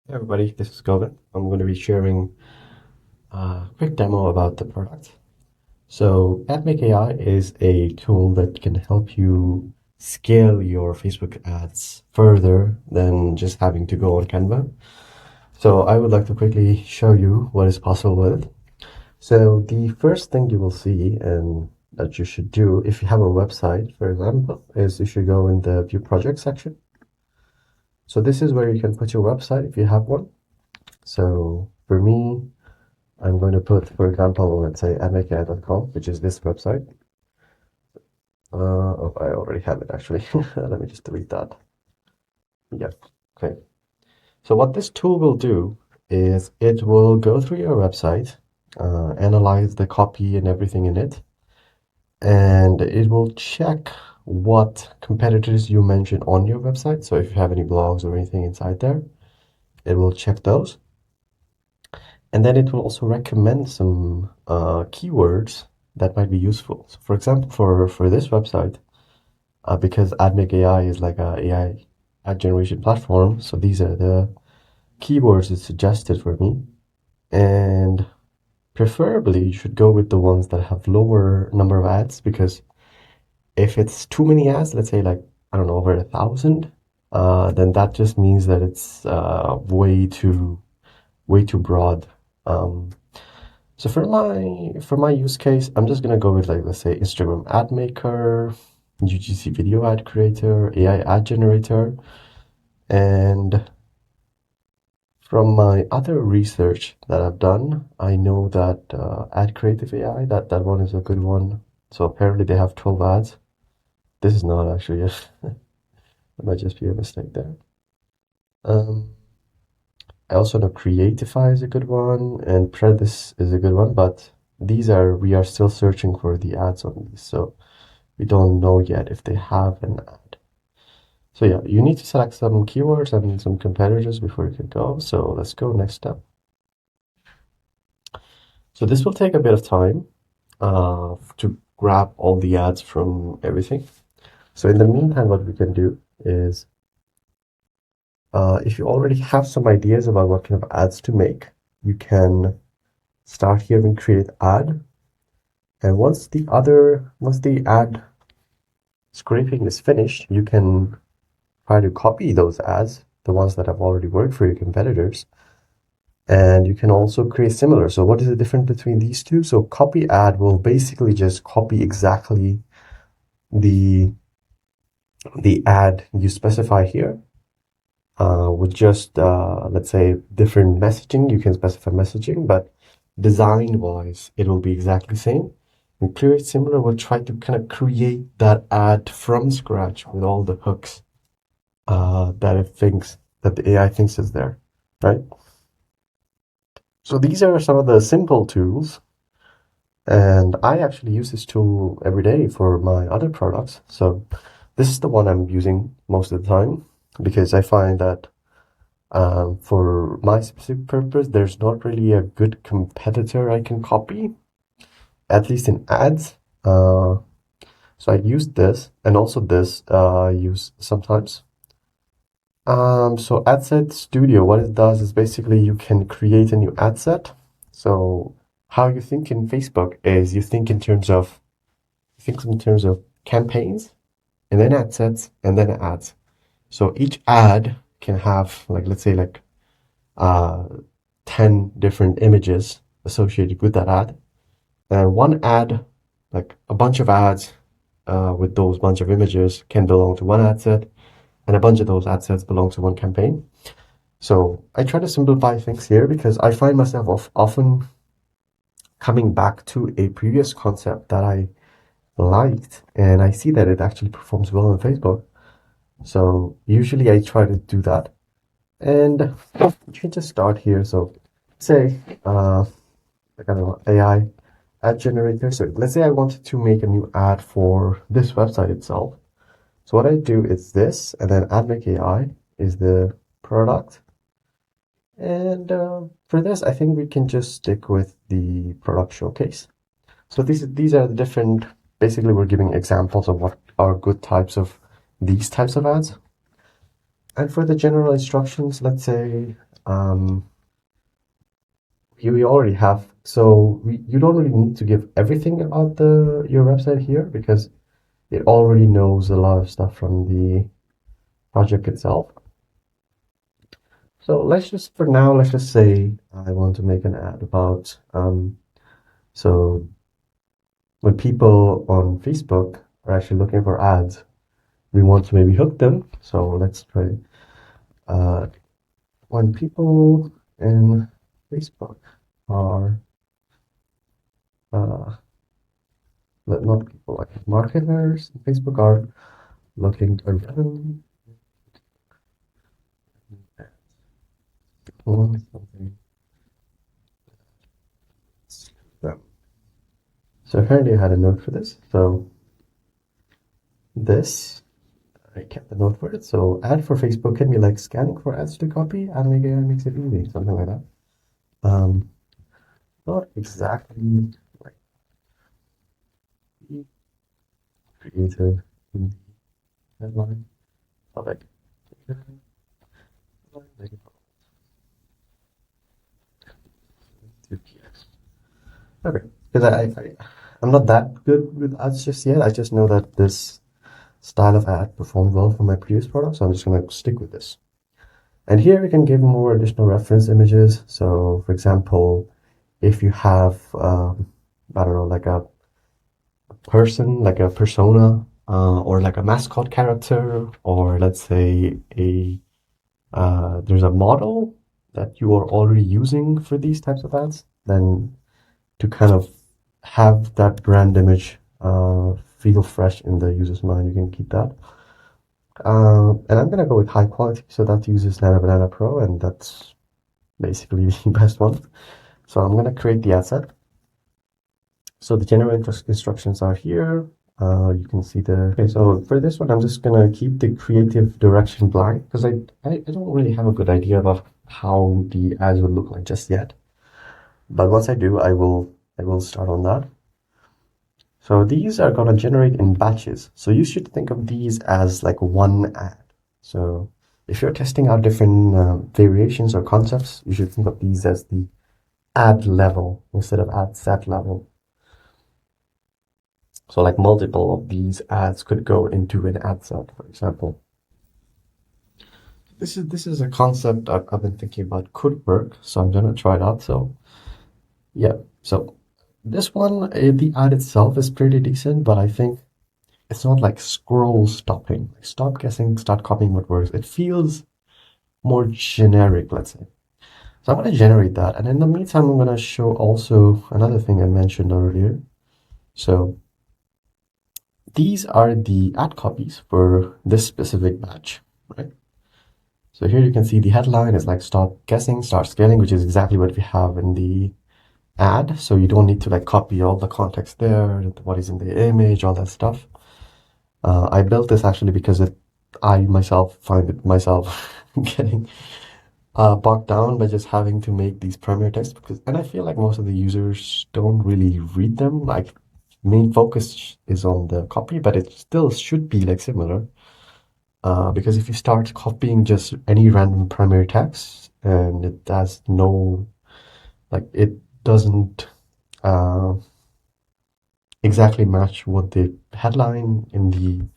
Hey everybody, this is Govind. I'm going to be sharing a quick demo about the product. So, AdMake AI is a tool that can help you scale your Facebook ads further than just having to go on Canva. So, I would like to quickly show you what is possible with it. So, the first thing you will see and that you should do if you have a website, for example, is you should go in the View Project section. So, this is where you can put your website if you have one. So, for me, I'm going to put, for example, let's say admakeai.com, which is this website. Oh, I already have it actually. Let me just delete that. Yeah, okay. So what this tool will do is it will go through your website, analyze the copy and everything in it, and it will check what competitors you mention on your website. So if you have any blogs or anything inside there, it will check those. And then it will also recommend some keywords that might be useful. So for example, for this website, because AdMake AI is like a AI ad generation platform, so these are the keywords it suggested for me. And preferably, you should go with the ones that have lower number of ads, because if it's too many ads, let's say like, I don't know, over 1,000, then that just means that it's way too broad. Um, So for my use case, I'm just gonna go with like, let's say Instagram ad maker, UGC video ad creator, AI ad generator, and from my other research that I've done, I know that ad creative AI, that one is a good one. So apparently they have 12 ads. This is not actually it. It might just be a mistake there. Um, I also know Creatify is a good one and Predis is a good one, but we are still searching for the ads on these. So we don't know yet if they have an ad. So yeah, you need to select some keywords and some competitors before you can go. So let's go next step. So this will take a bit of time to grab all the ads from everything. So in the meantime, what we can do is if you already have some ideas about what kind of ads to make, you can start here and create ad. And once the ad scraping is finished, you can try to copy those ads, the ones that have already worked for your competitors, and you can also create similar. So what is the difference between these two? So copy ad will basically just copy exactly the ad you specify here with just let's say different messaging. You can specify messaging, but design wise it will be exactly the same. And create similar will try to kind of create that ad from scratch with all the hooks that the AI thinks is there, right? So these are some of the simple tools, and I actually use this tool every day for my other products. So this is the one I'm using most of the time because I find that for my specific purpose, there's not really a good competitor I can copy, at least in ads. So I use this and also this I use sometimes. So Ad Set Studio, what it does is basically you can create a new ad set. So how you think in Facebook is you think in terms of campaigns and then ad sets and then ads. So each ad can have like, let's say like uh 10 different images associated with that ad. And one ad, like a bunch of ads with those bunch of images can belong to one ad set, and a bunch of those ad sets belong to one campaign. So I try to simplify things here because I find myself often coming back to a previous concept that I liked, and I see that it actually performs well on Facebook. So usually I try to do that. And you can just start here. So say, I got an AI ad generator. So let's say I wanted to make a new ad for this website itself. So what I do is this, and then AdMake AI is the product. And for this, I think we can just stick with the product showcase. So these are the different, basically we're giving examples of what are good types of these types of ads. And for the general instructions, let's say we already have, so you don't really need to give everything about your website here because it already knows a lot of stuff from the project itself. So let's just, for now, let's just say I want to make an ad about, so when people on Facebook are actually looking for ads, we want to maybe hook them. So let's try, uh, when people in Facebook are, uh, not people, like marketers in Facebook are looking to run on something. So apparently I had a note for this. So this, I kept the note for it. So ad for Facebook can be like scanning for ads to copy and makes it easy, something like that. Not exactly like creative in the headline. Not like okay, because I'm not that good with ads just yet. I just know that this style of ad performed well for my previous product, so I'm just gonna stick with this. And here we can give more additional reference images. So, for example, if you have, I don't know, like a person, like a persona, or like a mascot character, or let's say there's a model that you are already using for these types of ads, then to kind of have that brand image feel fresh in the user's mind, you can keep that. And I'm gonna go with high quality, so that uses Nano Banana Pro, and that's basically the best one. So I'm gonna create the ad set. So the general instructions are here. You can see okay, so for this one, I'm just gonna keep the creative direction blank because I don't really have a good idea of how the ads would look like just yet. But once I do, I will start on that. So these are gonna generate in batches. So you should think of these as like one ad. So if you're testing out different variations or concepts, you should think of these as the ad level instead of ad set level. So like multiple of these ads could go into an ad set, for example. This is a concept I've been thinking about could work, so I'm gonna try it out. So yeah, so this one, the ad itself is pretty decent, but I think it's not like scroll stopping. Like stop guessing, start copying what works. It feels more generic, let's say. So I'm going to generate that. And in the meantime, I'm going to show also another thing I mentioned earlier. So these are the ad copies for this specific batch, right? So here you can see the headline is like stop guessing, start scaling, which is exactly what we have in the ad. So you don't need to like copy all the context there, what is in the image, all that stuff. I built this actually because I myself find it myself getting bogged down by just having to make these primary text and I feel like most of the users don't really read them. Like main focus is on the copy, but it still should be like similar. Because if you start copying just any random primary text and it has no, like it doesn't uh, exactly match what the headline in the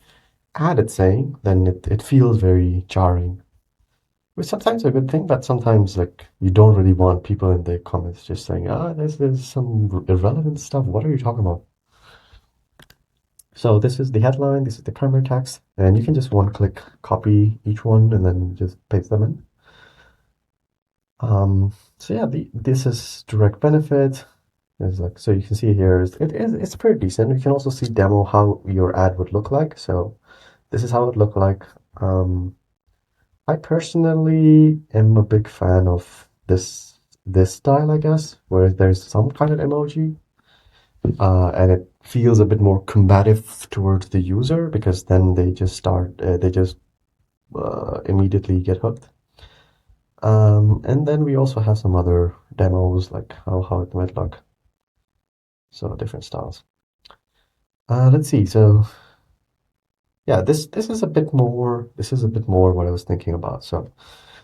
ad it's saying, then it feels very jarring. Which sometimes a good thing, but sometimes like you don't really want people in the comments just saying, there's some irrelevant stuff. What are you talking about? So this is the headline, this is the primary text, and you can just one-click copy each one and then just paste them in. So yeah, this is direct benefit. It's like, so you can see here, it's pretty decent. You can also see demo how your ad would look like. So this is how it looked like. I personally am a big fan of this style, I guess, where there's some kind of emoji, and it feels a bit more combative towards the user because then they just immediately get hooked. And then we also have some other demos, like how it might look. So different styles. Let's see. So yeah, this is a bit more what I was thinking about. So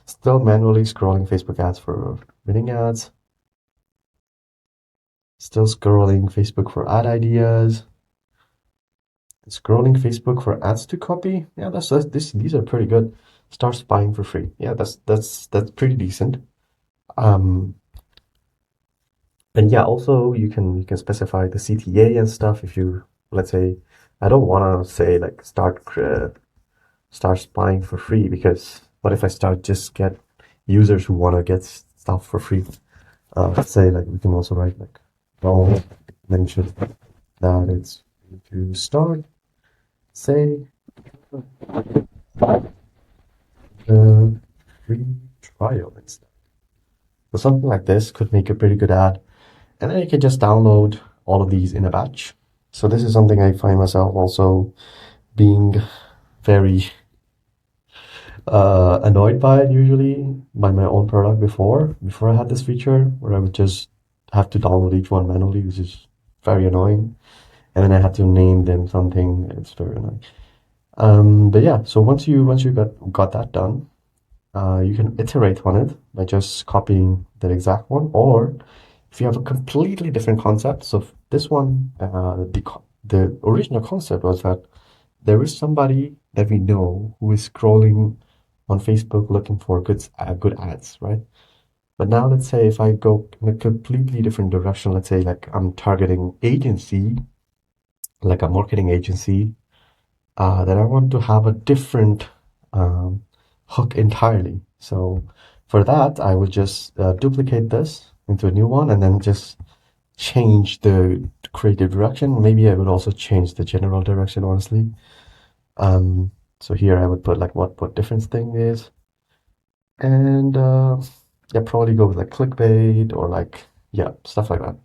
Still manually scrolling Facebook ads for winning ads. Still scrolling Facebook for ad ideas. Scrolling Facebook for ads to copy. Yeah, these are pretty good. Start spying for free. Yeah, that's pretty decent. Um, and yeah, also you can specify the CTA and stuff if you, let's say, I don't want to say like start spying for free, because what if I start just get users who want to get stuff for free? Let's say like we can also write like, well, mention that it's going to start, say, free trial instead. So something like this could make a pretty good ad. And then you can just download all of these in a batch. So this is something I find myself also being very annoyed by it usually by my own product before I had this feature where I would just have to download each one manually, which is very annoying. And then I had to name them something. It's very annoying. But yeah, so once you got that done, you can iterate on it by just copying the exact one, or if you have a completely different concept. So this one, the original concept was that there is somebody that we know who is scrolling on Facebook looking for good ads, right? But now let's say if I go in a completely different direction, let's say like I'm targeting agency, like a marketing agency, then I want to have a different um, hook entirely. So for that, I would just duplicate this into a new one and then just change the creative direction. Maybe I would also change the general direction, honestly. Um, so here I would put like what difference thing is, and yeah, probably go with like clickbait or like, yeah, stuff like that.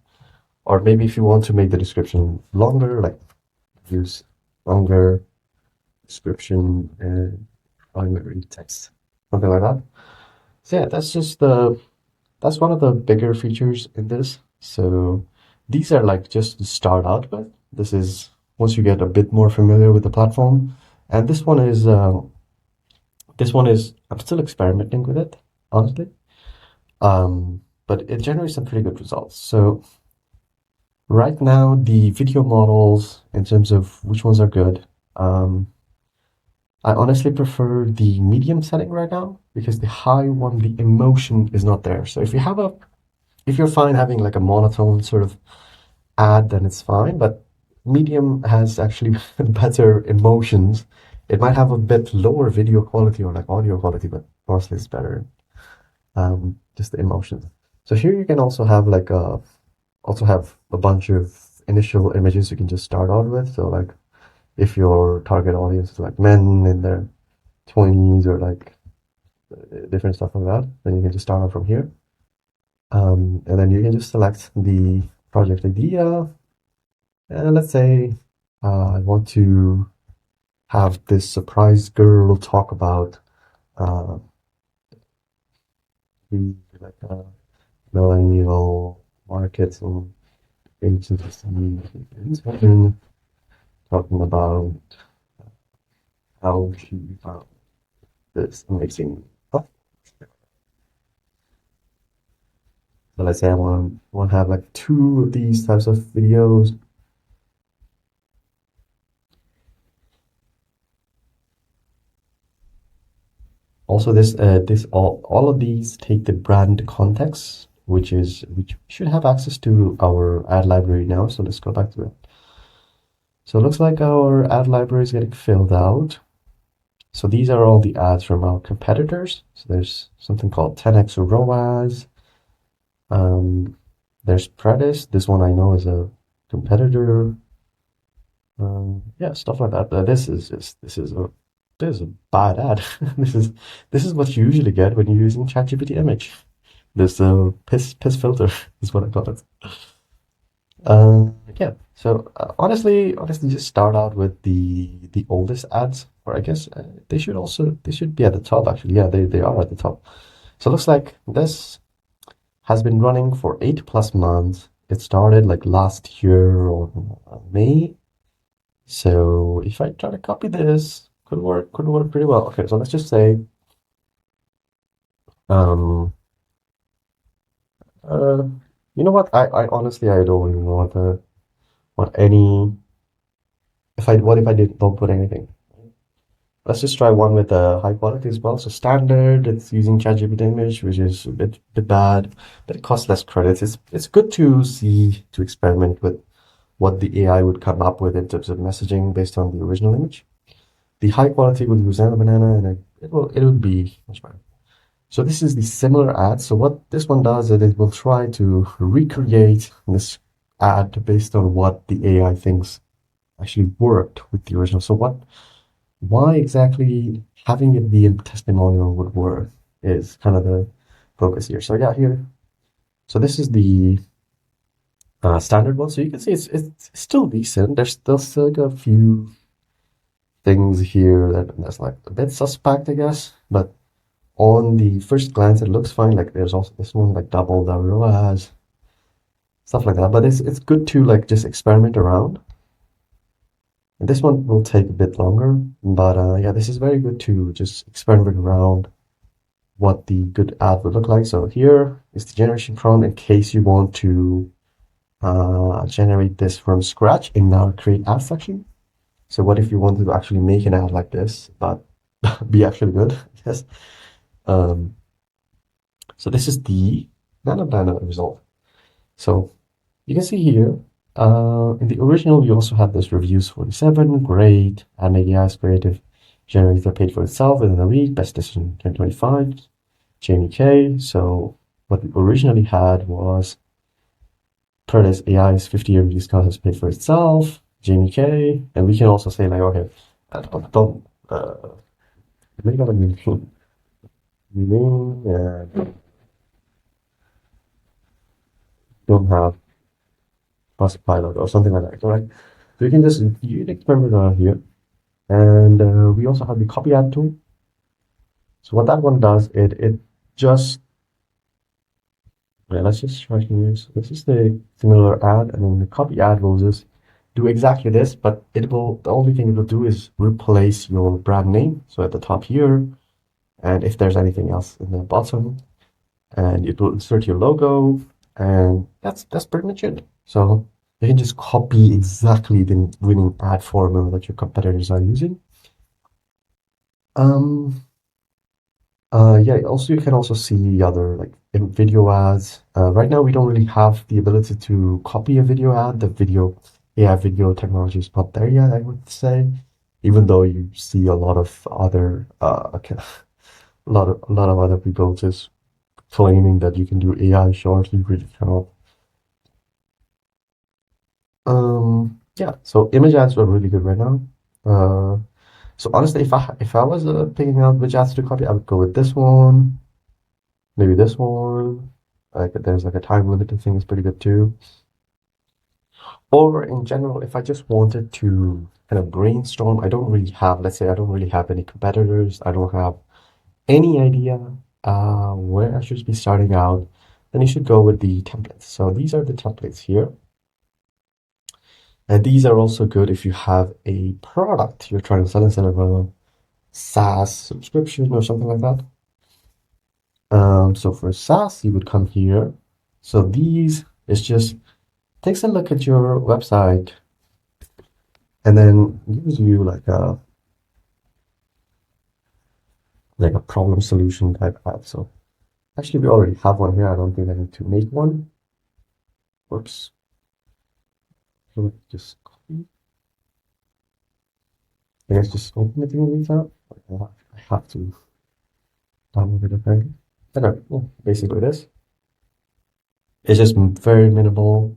Or maybe if you want to make the description longer, like use longer description and primary text, something like that. So yeah, that's one of the bigger features in this. So these are like just to start out with. This is once you get a bit more familiar with the platform, and this one is I'm still experimenting with it, honestly. But it generates some pretty good results. So right now, the video models, in terms of which ones are good, I honestly prefer the medium setting right now, because the high one, the emotion is not there. So if you're fine having like a monotone sort of ad, then it's fine. But medium has actually better emotions. It might have a bit lower video quality or like audio quality, but honestly, it's better. Just the emotions. So here you can also have a bunch of initial images you can just start out with. So like if your target audience is like men in their 20s or like different stuff like that, then you can just start out from here. And then you can just select the project idea. And let's say I want to have this surprise girl talk about uh, the like millennial markets and agency and talking about how she found this amazing stuff. So let's say I want to have like two of these types of videos. Also, this all of these take the brand context, which we should have access to our ad library now. So let's go back to it. So it looks like our ad library is getting filled out. So these are all the ads from our competitors. So there's something called 10x ROAS. There's Predis. This one I know is a competitor. Yeah, stuff like that. This is a bad ad. This is what you usually get when you're using ChatGPT image. This piss filter is what I call it. Yeah. So honestly, just start out with the oldest ads, or I guess they should be at the top actually. Yeah, they are at the top. So it looks like this has been running for 8+ months. It started like last year or May. So if I try to copy this, could work pretty well. Okay, so let's just say Um, uh, you know what? I honestly I don't even know what any what if I don't put anything. Let's just try one with high quality as well. So standard, it's using ChatGPT image, which is a bit bad, but it costs less credits. It's good to see to experiment with what the AI would come up with in terms of messaging based on the original image. The high quality will use Nano Banana, and it will be much better. So this is the similar ad. So what this one does is it will try to recreate this ad based on what the AI thinks actually worked with the original. So why exactly having it be a testimonial would work is kind of the focus here. So yeah, here. So this is the standard one. So you can see it's still decent. There's still like a few things here that's like a bit suspect, I guess. But on the first glance, it looks fine. Like there's also this one like double the ROAS, stuff like that. But it's good to like just experiment around. And this one will take a bit longer, but yeah, this is very good to just experiment around what the good ad would look like. So here is the generation prompt in case you want to generate this from scratch in our create ad section. So what if you wanted to actually make an ad like this, but be actually good? Yes. Um, so this is the Nano Banana result. So you can see here, in the original, we also had this reviews 47, great, Amadeus creative generator paid for itself within a week, best decision 2025, Jamie K. So what we originally had was Paradise AI's 50-year discount has paid for itself, Jamie K. And we can also say like, okay, don't make up a new name and don't have Fast Pilot or something like that, right? So you can experiment around here. And we also have the copy ad tool. So what that one does, it just let's just try to use this is the similar ad, and then the copy ad will just do exactly this, but the only thing it will do is replace your brand name. So at the top here, and if there's anything else in the bottom, and it will insert your logo, and that's pretty much it. So you can just copy exactly the winning ad formula that your competitors are using. Um, yeah, also you can also see other like in video ads. Right now we don't really have the ability to copy a video ad. The AI video technology is not there yet, I would say. Even though you see a lot of other a lot of other people just claiming that you can do AI shorts, you really cannot. Yeah, so image ads are really good right now. Uh, so honestly, if I was picking out which ads to copy, I would go with this one. Maybe this one. Like there's like a time limited thing is pretty good too. Or in general, if I just wanted to kind of brainstorm, let's say I don't really have any competitors, I don't have any idea where I should be starting out, then you should go with the templates. So these are the templates here. And these are also good if you have a product you're trying to sell instead of a SaaS subscription or something like that. So for SaaS, you would come here. So these is just takes a look at your website and then gives you like a problem solution type app. So actually we already have one here. I don't think I need to make one. Whoops. So just copy. I guess just open it in these out. I have to download it apparently. Okay, well, basically this. It's just very minimal,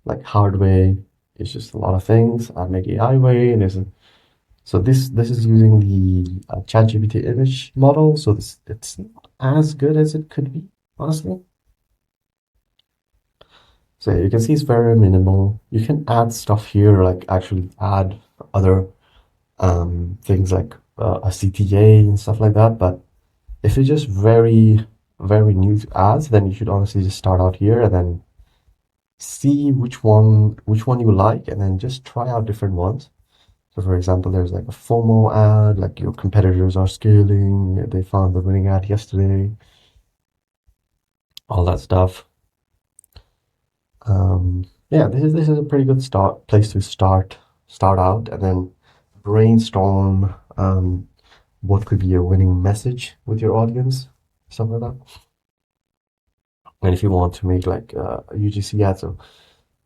like hard way. It's just a lot of things. I make AI way, and so this is using the ChatGPT image model. So it's not as good as it could be, honestly. So you can see it's very minimal. You can add stuff here, like actually add other things like a CTA and stuff like that. But if you're just very new to ads, then you should honestly just start out here and then see which one you like, and then just try out different ones. So for example, there's like a FOMO ad, like your competitors are scaling. They found the winning ad yesterday. all that stuff. Yeah, this is a pretty good place to start out, and then brainstorm what could be a winning message with your audience, something like that. And if you want to make like a UGC ad, so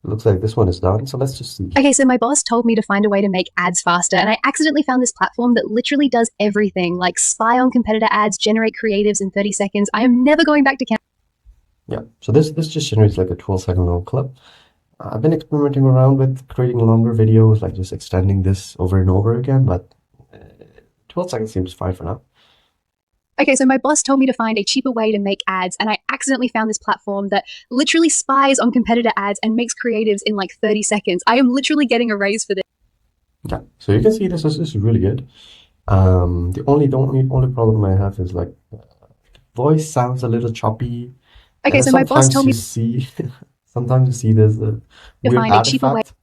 it looks like this one is done. So let's just see. Okay, so my boss told me to find a way to make ads faster, and I accidentally found this platform that literally does everything, like spy on competitor ads, generate creatives in 30 seconds. I am never going back to Canva. Yeah, so this just generates like a 12-second long clip. I've been experimenting around with creating longer videos, like just extending this over and over again, but 12 seconds seems fine for now. Okay, so my boss told me to find a cheaper way to make ads, and I accidentally found this platform that literally spies on competitor ads and makes creatives in like 30 seconds. I am literally getting a raise for this. Yeah, so you can see this is really good. The only problem I have is like voice sounds a little choppy, and Okay, then so my boss sometimes told you me see sometimes you see this to weird find a ad cheaper way. effect.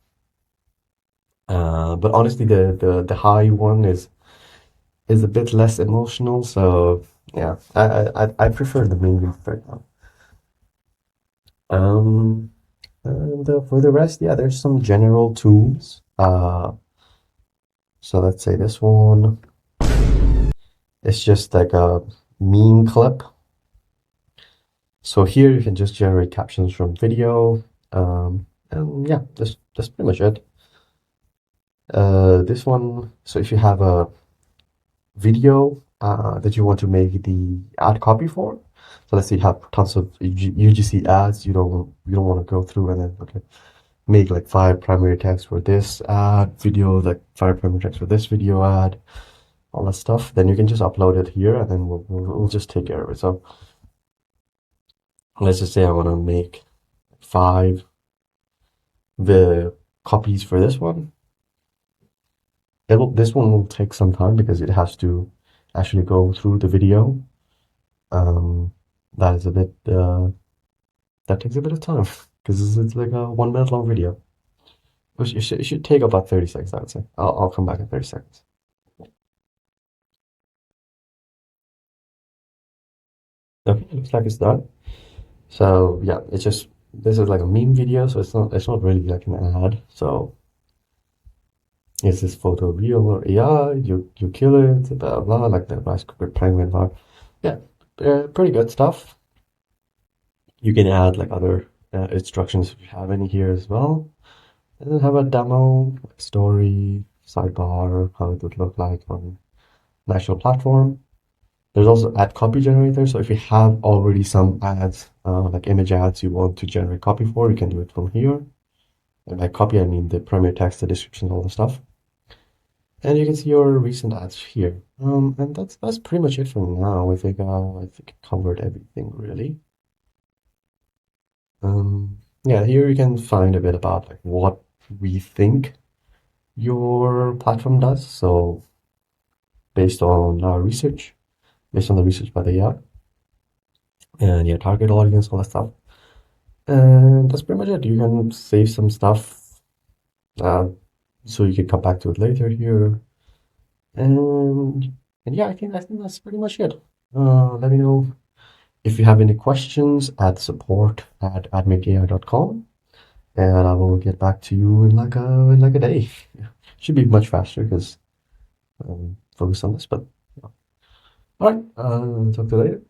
But honestly, the high one is a bit less emotional. So yeah, I prefer the medium right now. And for the rest, yeah, there's some general tools. So let's say this one. It's just like a meme clip. So here you can just generate captions from video. And yeah, that's pretty much it. This one, so if you have a video that you want to make the ad copy for, so let's say you have tons of UGC ads, you don't want to go through and then okay, make like 5 primary text for this ad video, like 5 primary text for this video ad, all that stuff. Then you can just upload it here, and then we'll just take care of it. So let's just say I want to make 5 the copies for this one. This one will take some time because it has to actually go through the video. Um, that is a bit that takes a bit of time because it's like a 1 minute long video. It should take about 30 seconds, I would say. I'll come back in 30 seconds. Okay, looks like it's done. So yeah, this is like a meme video, so it's not really like an ad. So is this photo real or AI? You kill it, blah blah, like the Rice Cooker Penguin bar. Yeah, pretty good stuff. You can add like other instructions if you have any here as well. And then have a demo, like story, sidebar, how it would look like on an actual platform. There's also ad copy generator. So if you have already some ads, like image ads you want to generate copy for, you can do it from here. And by copy, I mean the primary text, the description, all the stuff. And you can see your recent ads here. And that's pretty much it for now. I think I covered everything really. Yeah, here you can find a bit about like what we think your platform does. So based on our research, based on the research by the app and your target audience, all that stuff. And that's pretty much it. You can save some stuff, so you can come back to it later here. And yeah, I think that's pretty much it. Let me know if you have any questions at support@admakeai.com, and I will get back to you in like a day. Should be much faster because I'm focused on this. But yeah. All right, talk to you later.